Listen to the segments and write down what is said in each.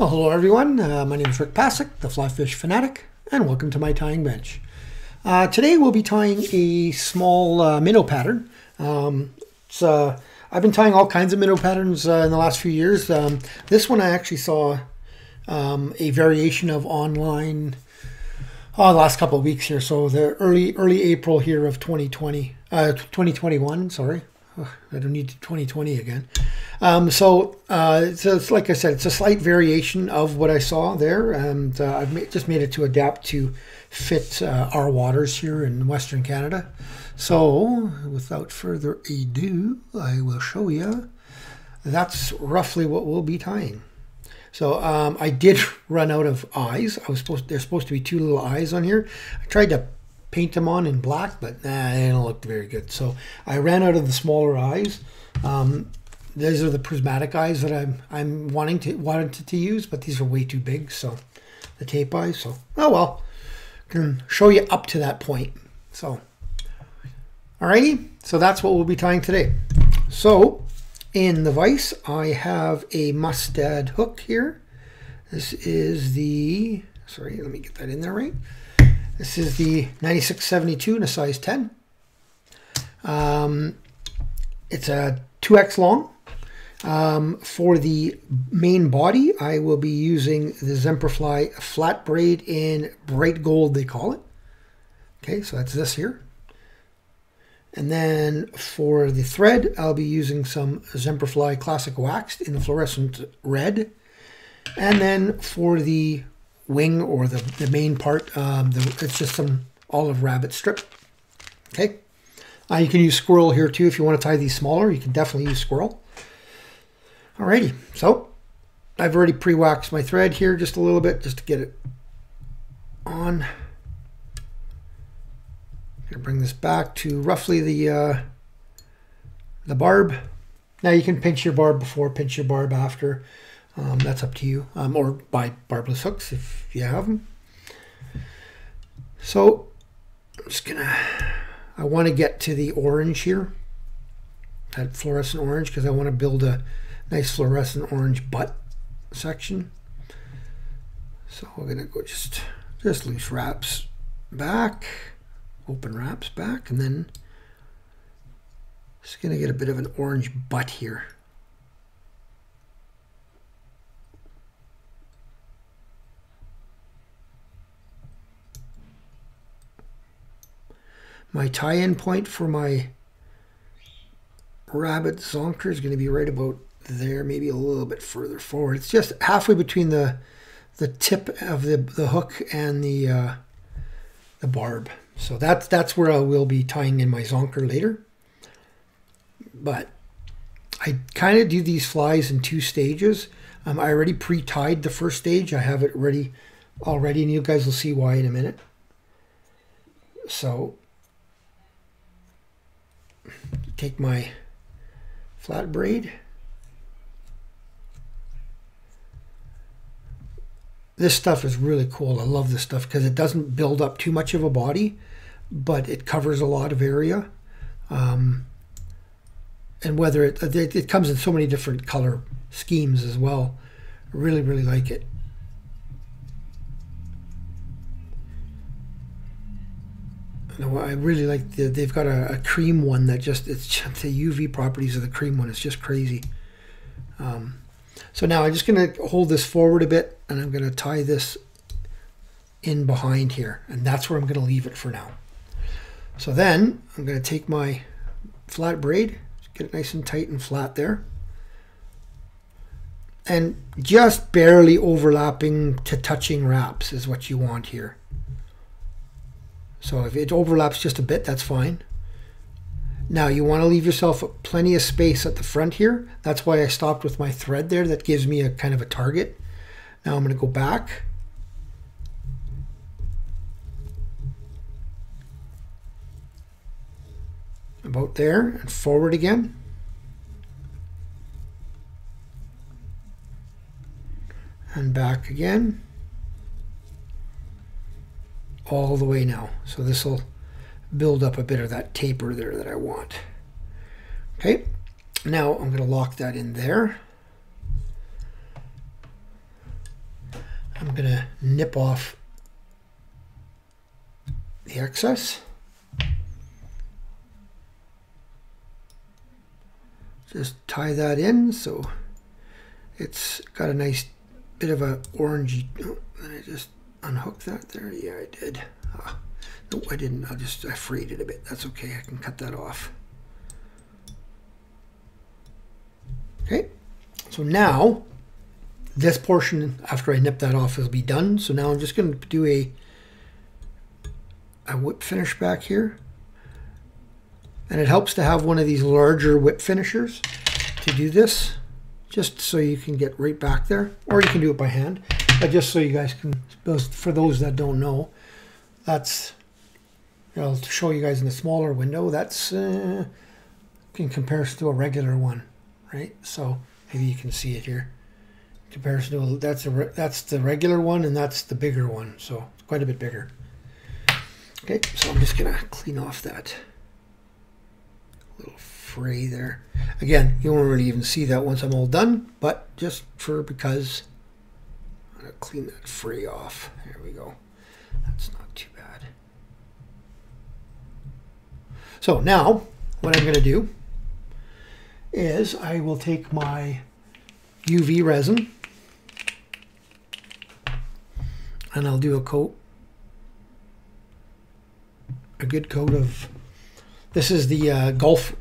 Well, hello everyone. My name is Rick Passek, the FlyFish Fanatic, and welcome to my tying bench. Today we'll be tying a small minnow pattern. I've been tying all kinds of minnow patterns in the last few years. This one I actually saw a variation of online the last couple of weeks here. So the early April here of 2021. Sorry, I don't need 2020 again. So it's like I said, it's a slight variation of what I saw there, and I've just made it to adapt to fit our waters here in Western Canada. So without further ado, I will show you. That's roughly what we'll be tying. So I did run out of eyes. There's supposed to be two little eyes on here. I tried to paint them on in black, but they don't look very good. So I ran out of the smaller eyes. These are the prismatic eyes that I'm wanted to use, but these are way too big. So the tape eyes. So oh well, I can show you up to that point. So alrighty, so that's what we'll be tying today. So in the vise, I have a Mustad hook here. This is the, sorry, let me get that in there right. This is the 9672 in a size 10. It's a 2X long. For the main body, I will be using the Semperfli flat braid in bright gold, they call it. Okay, so that's this here. And then for the thread, I'll be using some Semperfli classic waxed in the fluorescent red. And then for the wing, or the main part, it's just some olive rabbit strip. Okay, you can use squirrel here too if you want to tie these smaller. You can definitely use squirrel. Alrighty, so I've already pre-waxed my thread here just a little bit, just to get it on. I'm gonna bring this back to roughly the barb. Now you can pinch your barb before, pinch your barb after. That's up to you, or buy barbless hooks if you have them. So I'm just I want to get to the orange here, that fluorescent orange, because I want to build a nice fluorescent orange butt section. So we're gonna go just loose wraps back, open wraps back, and then just gonna get a bit of an orange butt here. My tie-in point for my rabbit zonker is going to be right about there, maybe a little bit further forward. It's just halfway between the tip of the hook and the barb. So that's where I will be tying in my zonker later. But I kind of do these flies in two stages. I already pre-tied the first stage. I have it ready already, and you guys will see why in a minute. So take my flat braid. This stuff is really cool. I love this stuff because it doesn't build up too much of a body, but it covers a lot of area. And whether it comes in so many different color schemes as well. I really, really like it. I really like they've got a cream one that it's just the UV properties of the cream one. It's just crazy. So now I'm just going to hold this forward a bit, and I'm going to tie this in behind here, and that's where I'm going to leave it for now. So then I'm going to take my flat braid, get it nice and tight and flat there, and just barely overlapping to touching wraps is what you want here. So if it overlaps just a bit, that's fine. Now you want to leave yourself plenty of space at the front here. That's why I stopped with my thread there. That gives me a kind of a target. Now I'm going to go back. About there, and forward again. And back again. All the way now. So this will build up a bit of that taper there that I want. Okay, now I'm going to lock that in there. I'm going to nip off the excess. Just tie that in so it's got a nice bit of a orangey. Oh, and I just unhooked that there. Yeah, I did. No, I didn't. I frayed it a bit. That's okay. I can cut that off. Okay. So now this portion, after I nip that off, will be done. So now I'm just going to do a whip finish back here. And it helps to have one of these larger whip finishers to do this, just so you can get right back there, or you can do it by hand. But just so you guys can, for those that don't know, that's, I'll show you guys in the smaller window, that's in comparison to a regular one, right? So maybe you can see it here. In comparison to that's the regular one, and that's the bigger one, so it's quite a bit bigger. Okay, so I'm just gonna clean off that little fray there. Again, you won't really even see that once I'm all done, but just because I'm gonna clean that fray off. There we go. That's not too bad. So now what I'm going to do is I will take my UV resin and I'll do a good coat of, this is the Gulf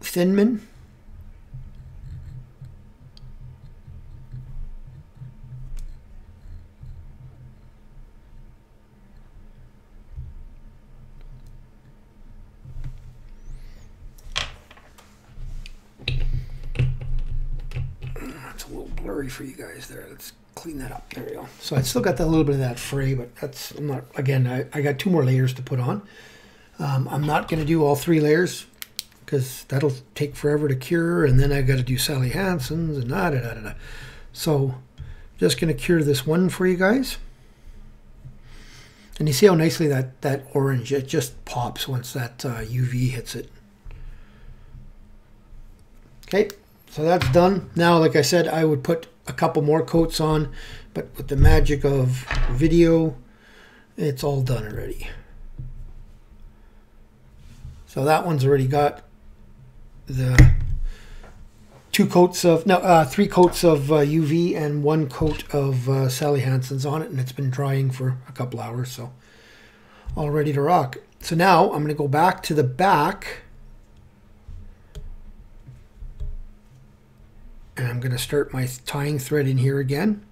Thinman. That's a little blurry for you guys there. Let's clean that up. There we go. So I still got that little bit of that fray, but that's, I'm not, again, I got 2 more layers to put on. I'm not going to do all 3 layers because that'll take forever to cure, and then I got to do Sally Hansen's and da-da-da-da-da. So just going to cure this one for you guys. And you see how nicely that orange, it just pops once that UV hits it. Okay, so that's done. Now, like I said, I would put a couple more coats on, but with the magic of video, it's all done already. So that one's already got the 3 coats of UV and 1 coat of Sally Hansen's on it, and it's been drying for a couple hours, so all ready to rock. So now I'm going to go back to the back, and I'm going to start my tying thread in here again.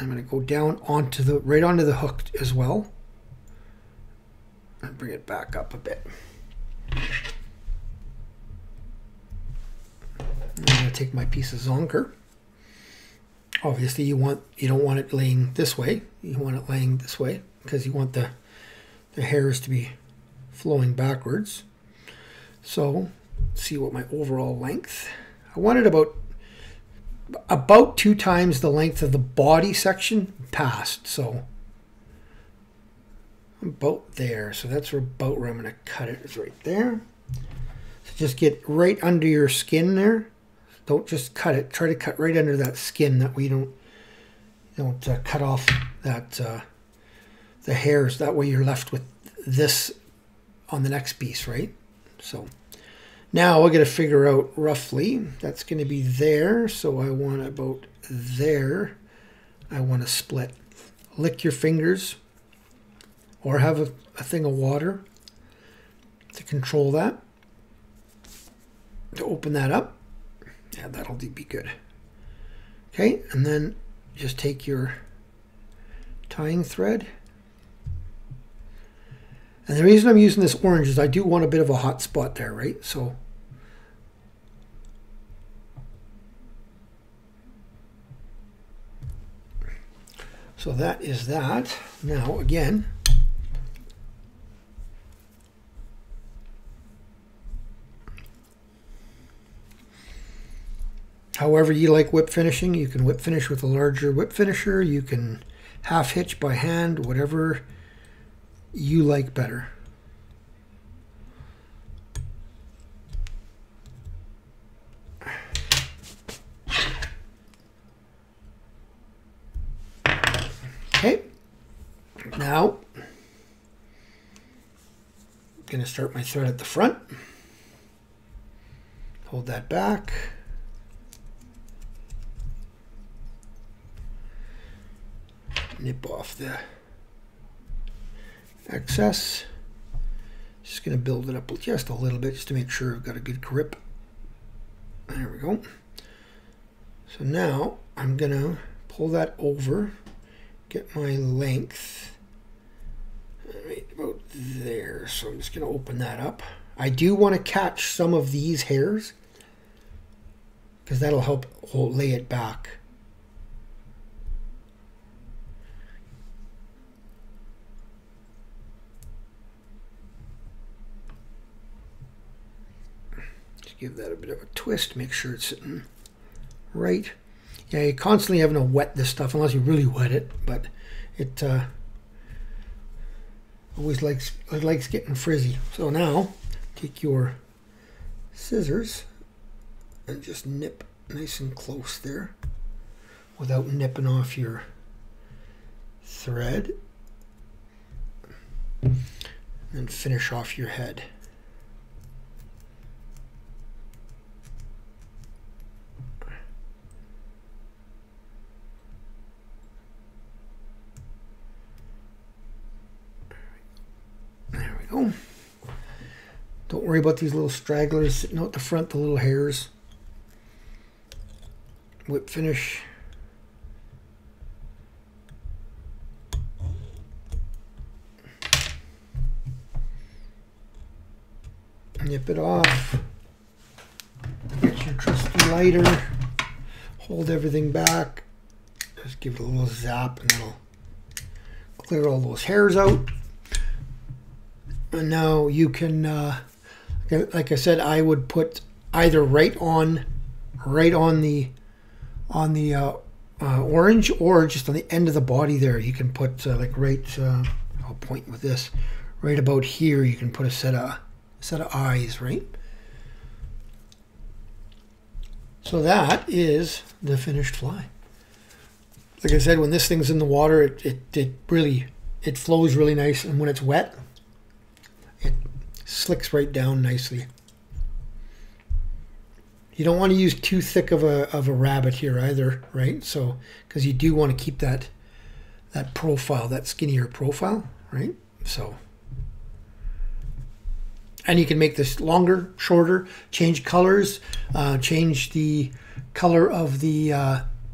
I'm going to go down onto the right onto the hook as well, and bring it back up a bit. I'm going to take my piece of Zonker. Obviously, you don't want it laying this way. You want it laying this way because you want the hairs to be flowing backwards. So, let's see what my overall length. I want it about 2 times the length of the body section past. So, about there. So that's about where I'm going to cut it. Is right there. So just get right under your skin there. Don't just cut it. Try to cut right under that skin. That way you don't cut off that the hairs. That way you're left with this on the next piece, right? So now we're going to figure out roughly. That's going to be there. So I want about there. I want to split. Lick your fingers, or have a thing of water to control that. To open that up. Yeah, that'll be good. Okay, and then just take your tying thread. And the reason I'm using this orange is I do want a bit of a hot spot there, right? So that is that. Now again, however you like whip finishing, you can whip finish with a larger whip finisher, you can half hitch by hand, whatever you like better. going to start my thread at the front. Hold that back. Nip off the excess. Just going to build it up just a little bit just to make sure I've got a good grip. There we go. So now I'm going to pull that over, get my length right about there. So I'm just going to open that up. I do want to catch some of these hairs because that'll help lay it back. Just give that a bit of a twist, make sure it's sitting right. Yeah, you constantly having to wet this stuff unless you really wet it, but it always likes getting frizzy. So now take your scissors and just nip nice and close there without nipping off your thread, and finish off your head. There we go. Don't worry about these little stragglers sitting out the front, the little hairs. Whip finish. Nip it off. Get your trusty lighter. Hold everything back. Just give it a little zap and that'll clear all those hairs out. And now you can, like I said, I would put either right on the orange or just on the end of the body there. You can put like right. I'll point with this. Right about here, you can put a set of eyes, right? So that is the finished fly. Like I said, when this thing's in the water, it flows really nice, and when it's wet, it slicks right down nicely. You don't want to use too thick of a rabbit here either, right? So, because you do want to keep that profile, that skinnier profile, right? So, and you can make this longer, shorter, change colors, change the color of the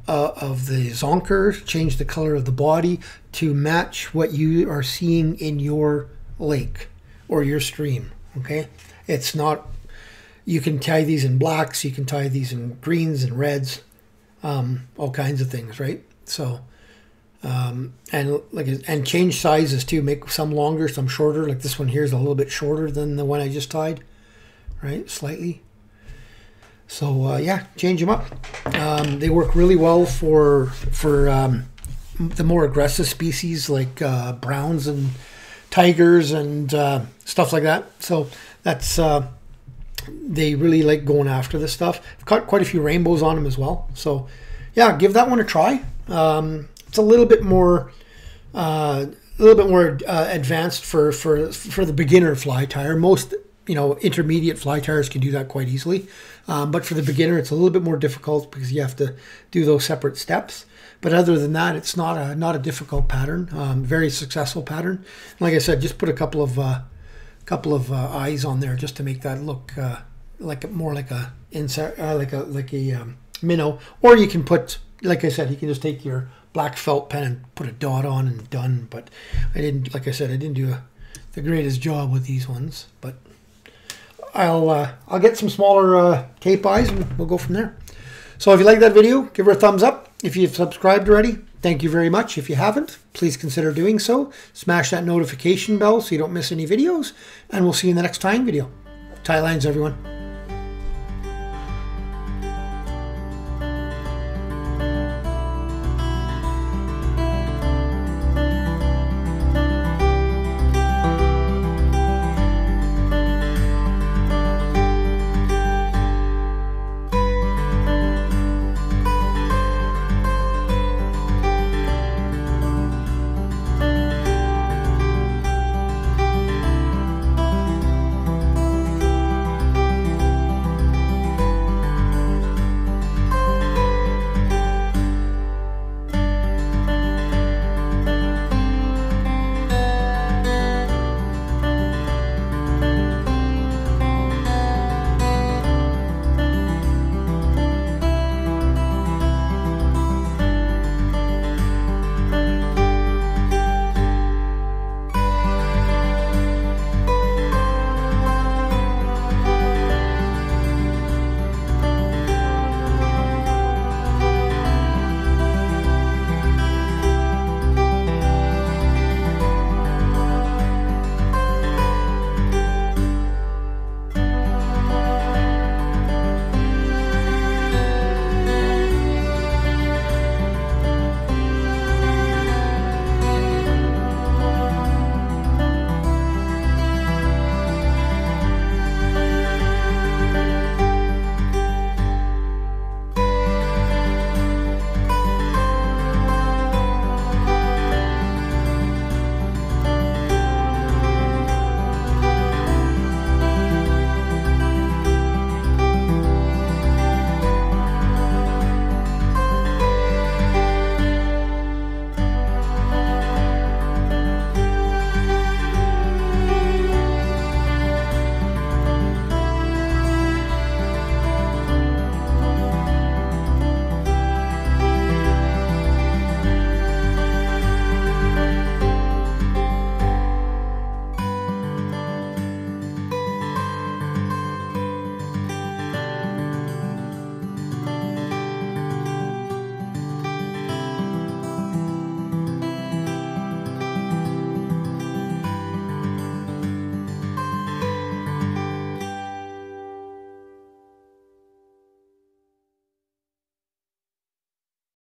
Zonker, change the color of the body to match what you are seeing in your lake or your stream. Okay, it's not. You can tie these in blacks, you can tie these in greens and reds, all kinds of things, right? So, and change sizes too. Make some longer, some shorter. Like this one here is a little bit shorter than the one I just tied, right? Slightly. So yeah, change them up. They work really well for the more aggressive species like browns and tigers and stuff like that. So that's. They really like going after this stuff. I've caught quite a few rainbows on them as well. So yeah, give that one a try. It's a little bit more advanced for the beginner fly tyer. Most intermediate fly tyers can do that quite easily, but for the beginner it's a little bit more difficult because you have to do those separate steps. But other than that, it's not a difficult pattern. Very successful pattern. And like I said, just put a couple of eyes on there just to make that look more like a minnow. Or you can put, like I said, you can just take your black felt pen and put a dot on and done. But I didn't, like I said, I didn't do the greatest job with these ones. But I'll get some smaller tape eyes and we'll go from there. So if you like that video, give her a thumbs up. If you've subscribed already, thank you very much. If you haven't, please consider doing so. Smash that notification bell so you don't miss any videos. And we'll see you in the next tying video. Tie lines, everyone.